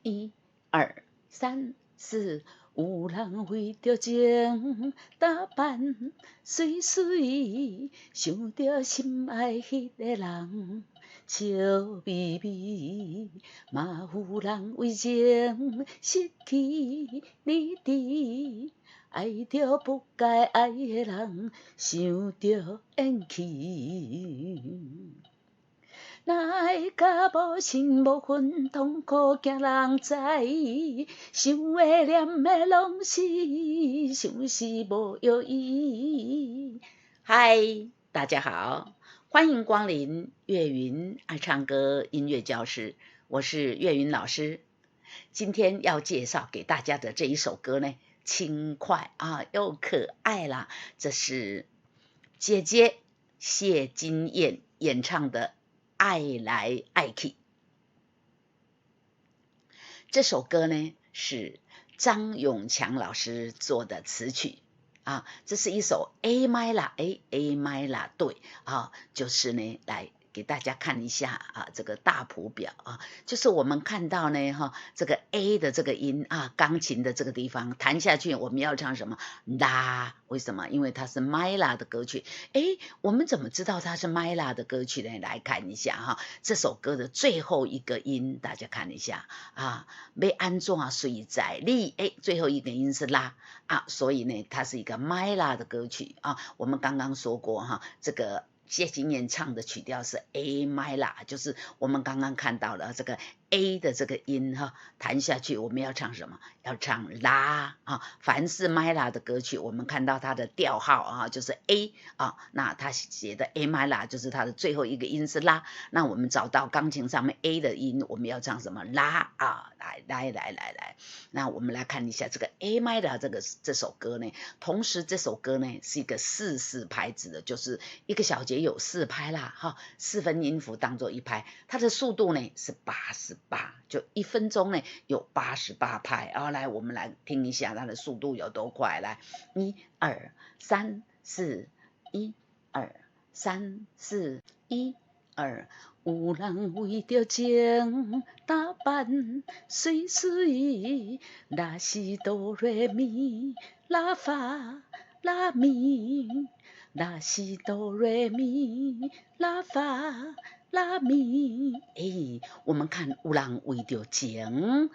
一、二、三、四，有人为着情打扮水水，想着心爱迄个人笑眯眯，嘛有人为情失去理智，爱着不该爱的人，想着怨气。哪甲无心无魂，痛苦惊人知，想的念的拢是想是无有意。嗨，大家好，欢迎光临岳云爱唱歌音乐教室，我是岳云老师。今天要介绍给大家的这一首歌呢，轻快又可爱啦，这是姐姐谢金燕演唱的爱来爱去。这首歌呢是张永强老师做的词曲这是一首 A minor 对就是呢来给大家看一下这个大谱表就是我们看到呢这个 A 的这个音钢琴的这个地方弹下去，我们要唱什么啦？为什么？因为它是 minor 的歌曲。我们怎么知道它是 minor 的歌曲呢？来看一下这首歌的最后一个音，大家看一下要安怎随在你最后一个音是拉所以呢它是一个 minor 的歌曲我们刚刚说过这个谢金燕唱的曲调是 A minor， 就是我们刚刚看到了这个 A 的这个音弹下去我们要唱什么？要唱拉凡是 minor 的歌曲我们看到它的调号就是 A 那它写的 A minor 就是它的最后一个音是拉，那我们找到钢琴上面 A 的音我们要唱什么？拉来，那我们来看一下这个 A minor 这首歌呢，同时这首歌呢是一个4/4拍子的，就是一个小节有4拍啦4分音符当做一拍，它的速度呢是88，就1分钟呢有88拍来我们来听一下它的速度有多快，来1 2 3 4 1 2 3 4 1 2，有人为着情打扮水水，若是哆来咪拉发拉咪，若是哆来咪拉发拉咪。我们看有人为着情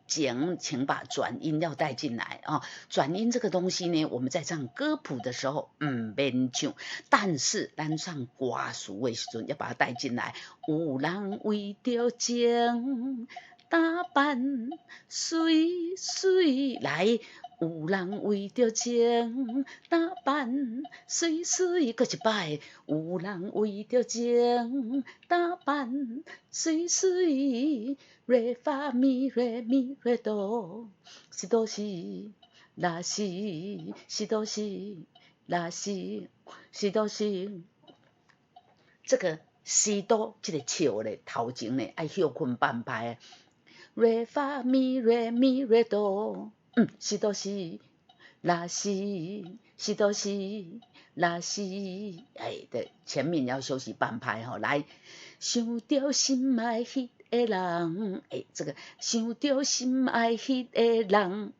情，请把转音要带进来转音这个东西呢，我们在唱歌谱的时候免唱，但是咱唱歌词的时候要把它带进来。有人为着情打扮水水，来有人为着情打扮水水，搁一摆有人为着情打扮水水，瑞发咪瑞咪瑞哆，是都是那是都是那是都是。这个西哆这个笑咧头前咧爱休困半拍，瑞发咪瑞咪瑞哆，是都是那是都是那是对，前面要休息半拍来想着心爱迄个人这个想着心爱迄个人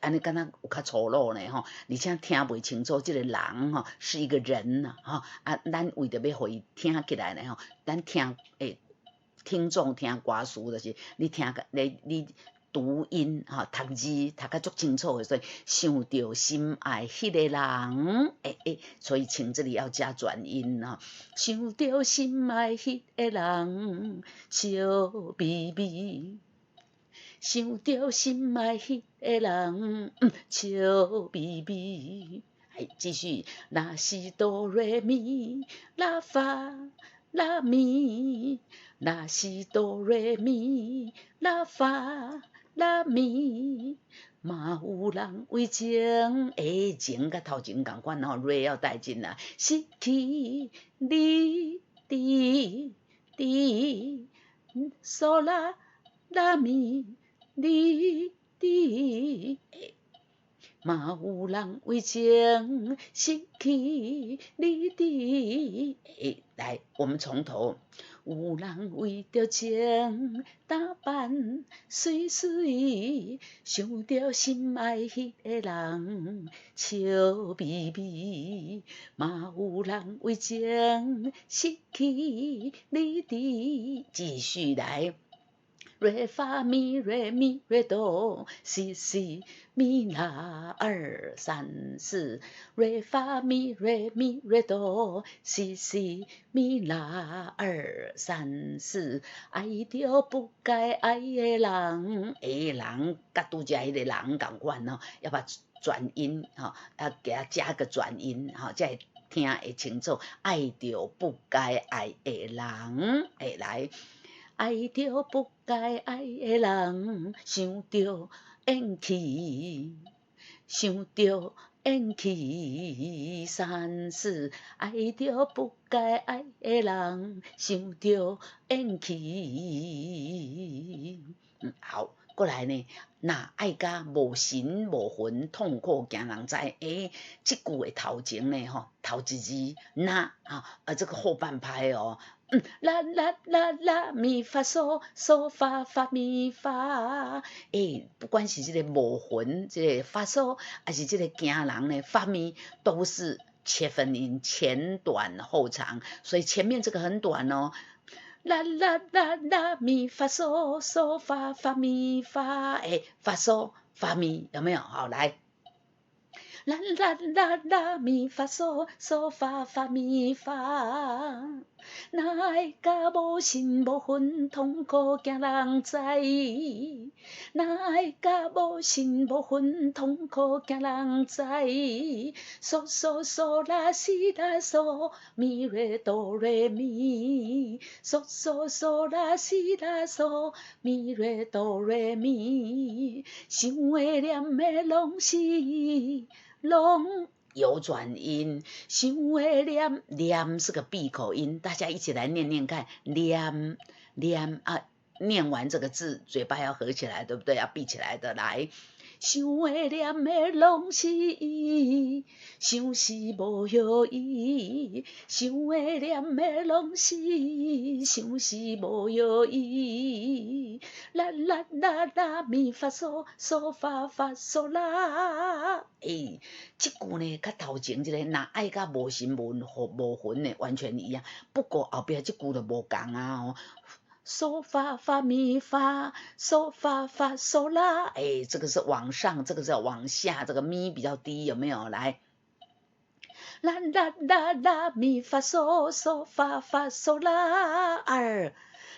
安尼敢若有较粗鲁呢而且听袂清楚这个人是一个人咱为着要互伊听起来呢咱听听众听歌词就是你听你读音读字读较足清楚的，所以想着心爱迄个人所以请这里要加转音想着心爱迄个人笑眯眯，想着心爱迄个人笑眯眯。继续，若是哆来咪拉发拉咪，若是哆来咪拉发拉咪，嘛有人为情情甲头前同款瑞要带进来，失去你的嗦啦拉咪你的嘛有人为情失去你的来，我们从头。有人为着情打扮水水，想着心爱迄个人笑眯眯，嘛有人为情失去你的。继续来。瑞发咪瑞咪瑞哆西西咪拉二三四，瑞发咪瑞咪瑞哆西西咪拉二三四，爱着不该爱的人，人甲拄则迄个人共款哦，要把转音哈，要给他加个转音哈，才会听会清楚。爱着不该爱的人，来。爱着不该爱的人，想着怨气，想着怨气三四，爱着不该爱的人，想着怨气。好，过来呢，那爱甲无神无魂，痛苦惊人知。这句的头前呢，头一字那这个后半拍哦。啦啦啦啦咪发嗦嗦发发咪发，不管是这个无魂，这个发嗦，还是这个惊人呢发咪，都是切分音，前短后长，所以前面这个很短哦。啦啦啦啦咪发嗦嗦发发咪发，发嗦发咪有没有？好，来。啦啦啦啦咪发嗦嗦发发咪发，哪会甲无神无魂，痛苦惊人知？哪会甲无神无魂，痛苦惊人知？嗦嗦嗦啦西啦嗦，咪瑞哆瑞咪，嗦嗦嗦啦西啦嗦，咪瑞哆瑞咪，想的念的拢是。拢有转音，想的念念是个闭口音，大家一起来念念看，念念念完这个字，嘴巴要合起来，对不对？要闭起来的，来。想的念的拢是伊，想是无药医；想的念的拢是伊，想是无药医。啦啦啦啦咪发嗦嗦发发嗦啦，这句呢，甲头前这个那爱甲无神无魂呢，完全一样。不过后边这句就无共哦。嗦发发咪发，嗦发发嗦啦，这个是往上，这个是往下，这个咪比较低，有没有？来，啦啦啦啦咪发嗦嗦发发嗦啦二，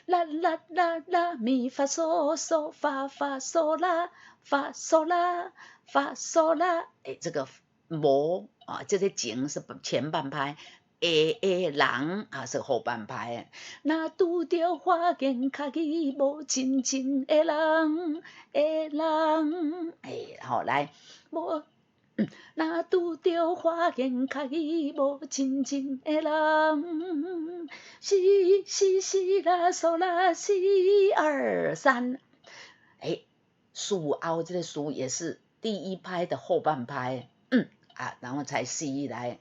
啦啦啦啦咪发嗦嗦发发嗦啦发嗦啦发嗦啦，这个无这个景是前半拍。人是后半拍，那拄着花言巧语无真情的人，好来，无那拄着花言巧语无真情的人，是是是啦嗦啦西二三，数凹这个数也是第一拍的后半拍，然后才 C 来。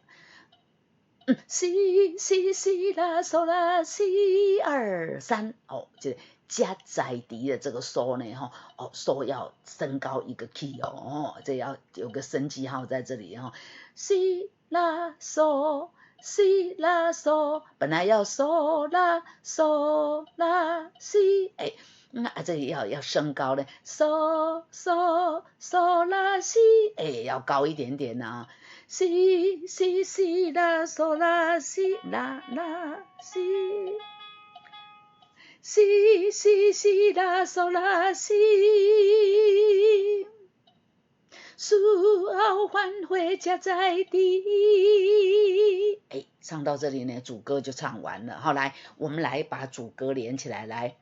西西西啦嗦啦西二三，这加在底的这个嗦呢，嗦要升高一个 key 这要有个升记号在这里西啦嗦西啦嗦，本来要嗦啦西，那这里要升高呢，嗦啦西，要高一点点啊。西西西啦嗦啦西啦啦西，西西西啦嗦啦西，树后欢会家在地。唱到这里呢，主歌就唱完了。好，来，我们来把主歌连起来，来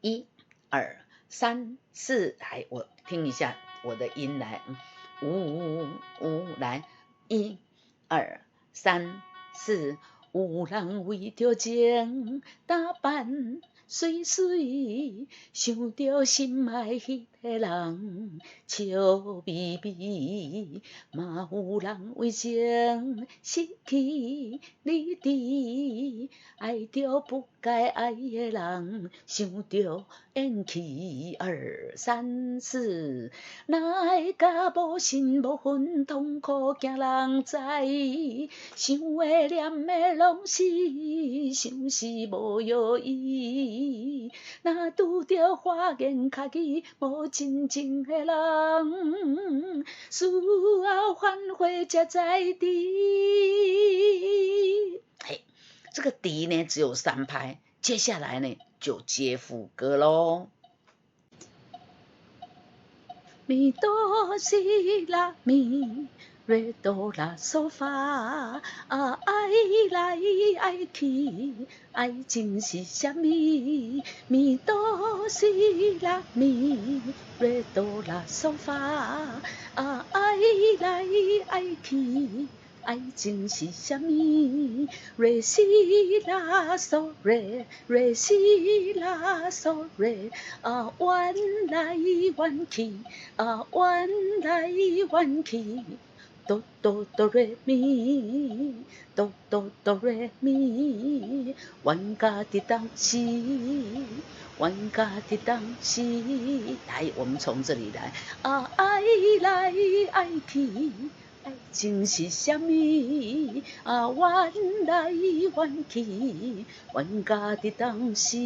，1、2、3、4，来，我听一下我的音来。来，1、2、3、4，有人为着情打扮水水，想着心爱迄个人，笑眯眯，嘛有人为情失去理智，爱着不该爱的人，想着缘起二三四，哪会甲无心无魂，痛苦惊人知，想的念的拢是相思无药医，若拄着花言巧语无真情的人，事后反悔才知知。这个笛呢只有3拍，接下来呢就接副歌咯。咪哆西拉咪。瑞哆啦嗦发，爱来爱去，爱情是啥物？咪哆西拉咪，瑞哆啦嗦发，爱来爱去，爱情是啥物？瑞西拉嗦瑞，瑞西拉嗦瑞，弯来弯去，弯来弯去。哆哆哆瑞咪，哆哆哆瑞咪，冤家的当时，冤家的当时。来，我们从这里来，爱来爱去，爱情是啥物？冤来冤去，冤家的当时。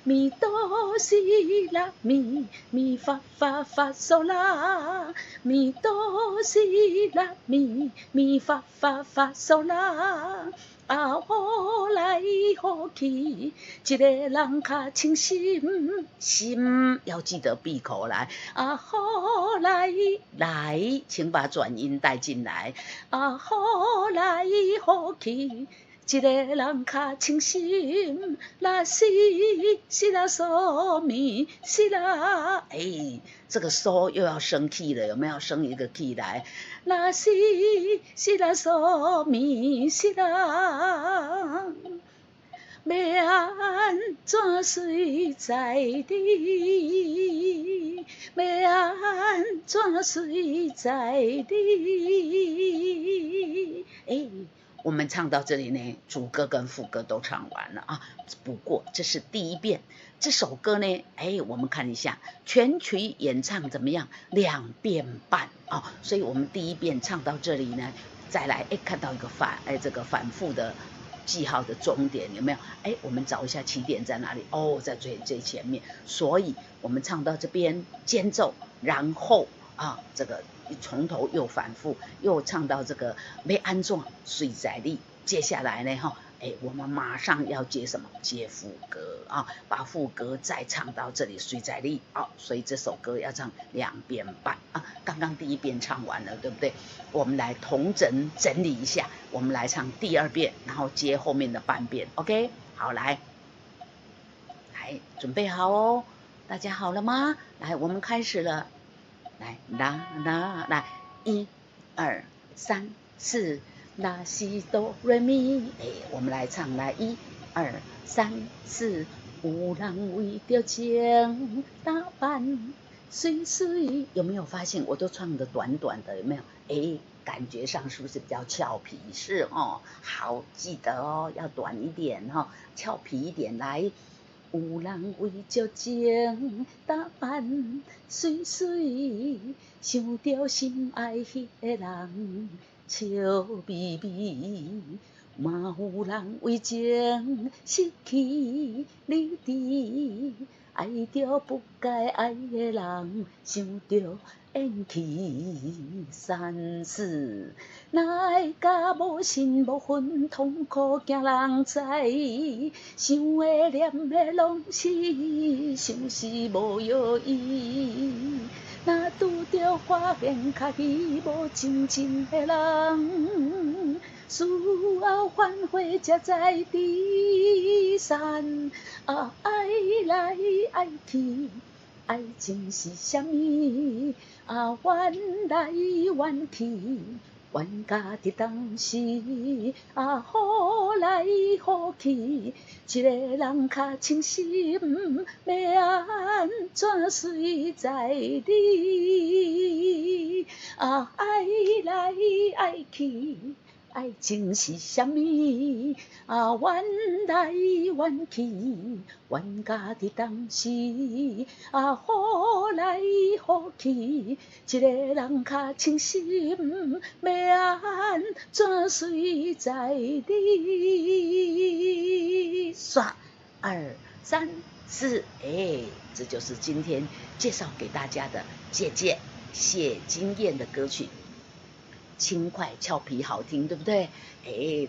咪哆西拉咪，咪发发发嗦啦，咪哆西拉咪，咪发发发嗦啦。好来好去，一个人较清心，心要记得闭口来。好来来，请把转音带进来。好来好去。一个人较清心，那是啦嗦咪是啦，这个嗦又要升 key 了，有没有升一个 key 来？那是啦嗦咪是啦，要安怎随在你？要安怎随在你？我们唱到这里呢，主歌跟副歌都唱完了啊。不过这是第一遍，这首歌呢，我们看一下全曲演唱怎么样？2遍半啊。所以我们第一遍唱到这里呢，再来看到一个这个反复的记号的终点有没有？我们找一下起点在哪里？在最前面。所以我们唱到这边间奏，然后这个从头又反复，又唱到这个要安怎随在你。接下来呢，我们马上要接什么？接副歌啊，把副歌再唱到这里随在你所以这首歌要唱2遍半啊。刚刚第一遍唱完了，对不对？我们来统整理一下，我们来唱第2遍，然后接后面的半遍。OK， 好，来，准备好哦，大家好了吗？来，我们开始了。来，来，1、2、3、4，拉西哆瑞咪。我们来唱，来1、2、3、4，有人为着情打扮水水。有没有发现我都唱的短短的？有没有？感觉上是不是比较俏皮？是哦，好，记得哦，要短一点俏皮一点来。有人为着情打扮水水，想着心爱迄个人笑眯眯，嘛有人为情失去理智，爱着不该爱的人，想着缘起三世，哪会甲无心无魂，痛苦惊人知，想的念的拢是相思无药医，若拄着花言巧语无真情的人，事后反悔才知知散，爱来爱去，爱情是啥物？冤来冤去，冤家伫当时，啊，好来好去，一个人较清心，要安怎随在你？啊，爱来爱去，爱情是啥物？啊，冤来冤去，冤家伫当时，啊，好来好去，一个人较清心，要安怎随在你？刷2、3、4，这就是今天介绍给大家的姐姐谢金燕的歌曲。轻快俏皮好听，对不对？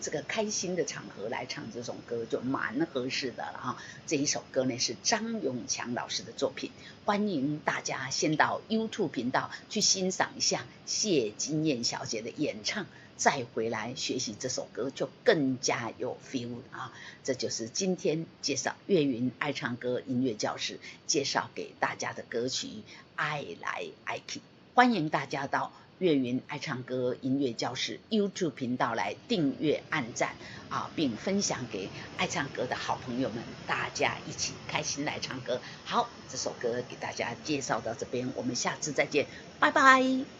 这个开心的场合来唱这种歌就蛮合适的了哈。这一首歌呢是张永强老师的作品，欢迎大家先到 YouTube 频道去欣赏一下谢金燕小姐的演唱，再回来学习这首歌就更加有 feel 啊！这就是今天介绍岳云爱唱歌音乐教室介绍给大家的歌曲《爱来爱去》，欢迎大家到岳云爱唱歌音乐教室 YouTube 频道来订阅按赞啊，并分享给爱唱歌的好朋友们，大家一起开心来唱歌。好，这首歌给大家介绍到这边，我们下次再见，拜拜。